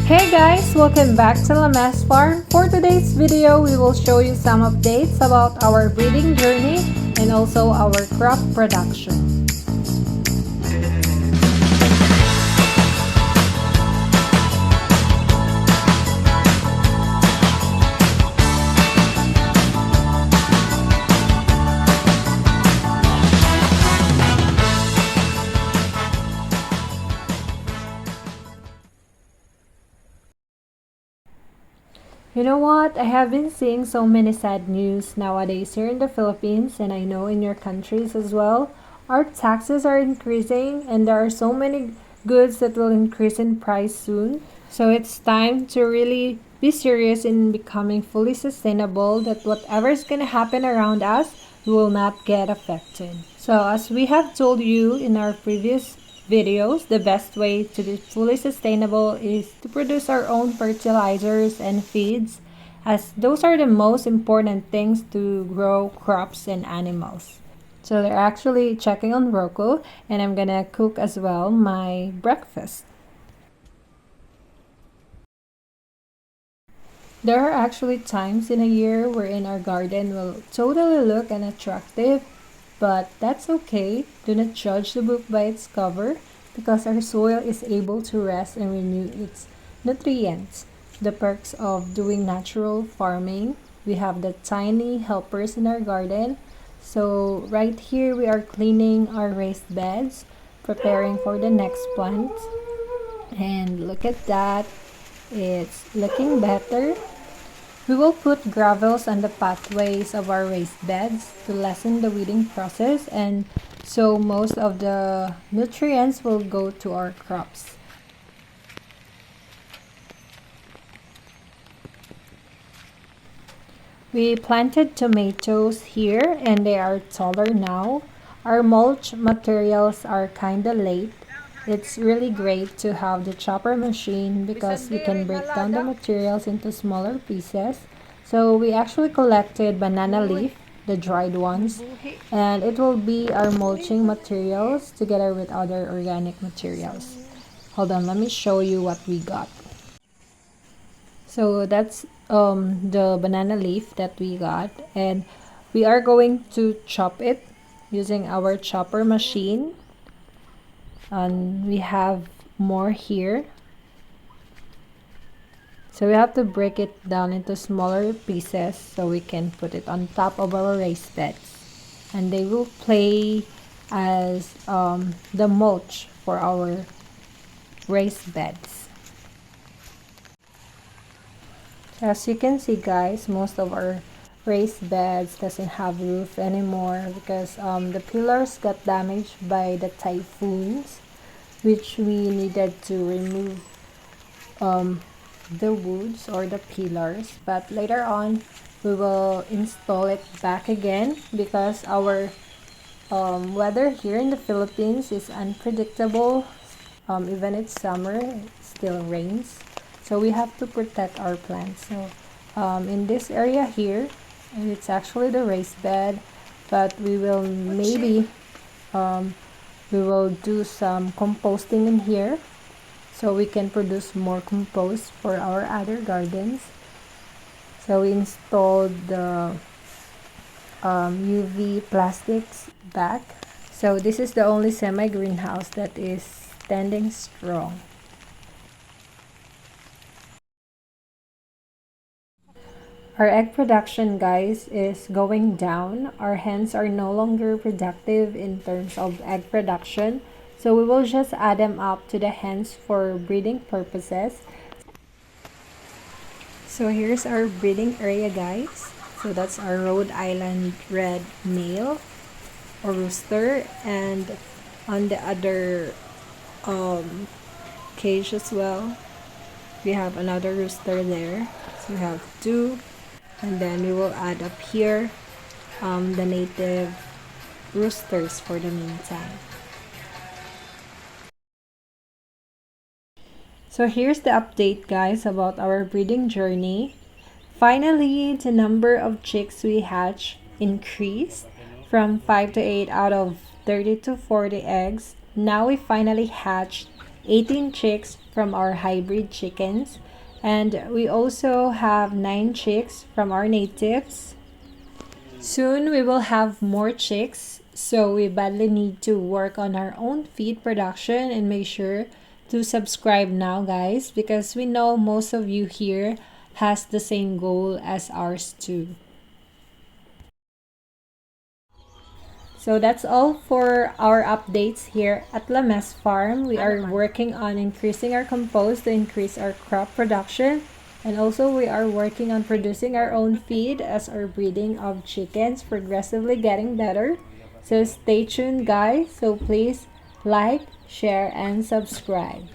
Hey guys, welcome back to Lamas Farm. For today's video, we will show you some updates about our breeding journey and also our crop production. You know what? I have been seeing so many sad news nowadays here in the Philippines, and I know in your countries as well. Our taxes are increasing and there are so many goods that will increase in price soon. So it's time to really be serious in becoming fully sustainable, that whatever is going to happen around us, we will not get affected. So as we have told you in our previous videos, the best way to be fully sustainable is to produce our own fertilizers and feeds, as those are the most important things to grow crops and animals. So they're actually checking on Roku, and I'm gonna cook as well my breakfast. There are actually times in a year wherein our garden will totally look unattractive, but that's okay. Do not judge the book by its cover, because our soil is able to rest and renew its nutrients. The perks of doing natural farming: we have the tiny helpers in our garden. So right here we are cleaning our raised beds, preparing for the next plant. And look at that, it's looking better. We will put gravels on the pathways of our raised beds to lessen the weeding process, and so most of the nutrients will go to our crops. We planted tomatoes here and they are taller now. Our mulch materials are kinda late. It's really great to have the chopper machine because we can break down the materials into smaller pieces. So we actually collected banana leaf, the dried ones, and it will be our mulching materials together with other organic materials. Hold on, let me show you what we got. So that's the banana leaf that we got, and we are going to chop it using our chopper machine. And we have more here, so we have to break it down into smaller pieces so we can put it on top of our raised beds, and they will play as the mulch for our raised beds. As you can see guys, most of our raised beds doesn't have roof anymore because the pillars got damaged by the typhoons, which we needed to remove the woods or the pillars, but later on we will install it back again because our weather here in the Philippines is unpredictable. Even it's summer, it still rains, so we have to protect our plants. So in this area here, it's actually the raised bed, but we will maybe we will do some composting in here so we can produce more compost for our other gardens. So we installed the UV plastics back. So this is the only semi-greenhouse that is standing strong. Our egg production, guys, is going down. Our hens are no longer productive in terms of egg production, so we will just add them up to the hens for breeding purposes. So here's our breeding area, guys. So that's our Rhode Island red male or rooster, and on the other cage as well, we have another rooster there. So we have two, and then we will add up here the native roosters for the meantime. So here's the update, guys, about our breeding journey. Finally, the number of chicks we hatch increased from 5 to 8 out of 30 to 40 eggs. Now we finally hatched 18 chicks from our hybrid chickens. And we also have 9 chicks from our natives. Soon we will have more chicks, so we badly need to work on our own feed production, and make sure to subscribe now, guys, because we know most of you here has the same goal as ours too. So that's all for our updates here at La Mess Farm. We are working on increasing our compost to increase our crop production. And also we are working on producing our own feed as our breeding of chickens progressively getting better. So stay tuned, guys. So please like, share, and subscribe.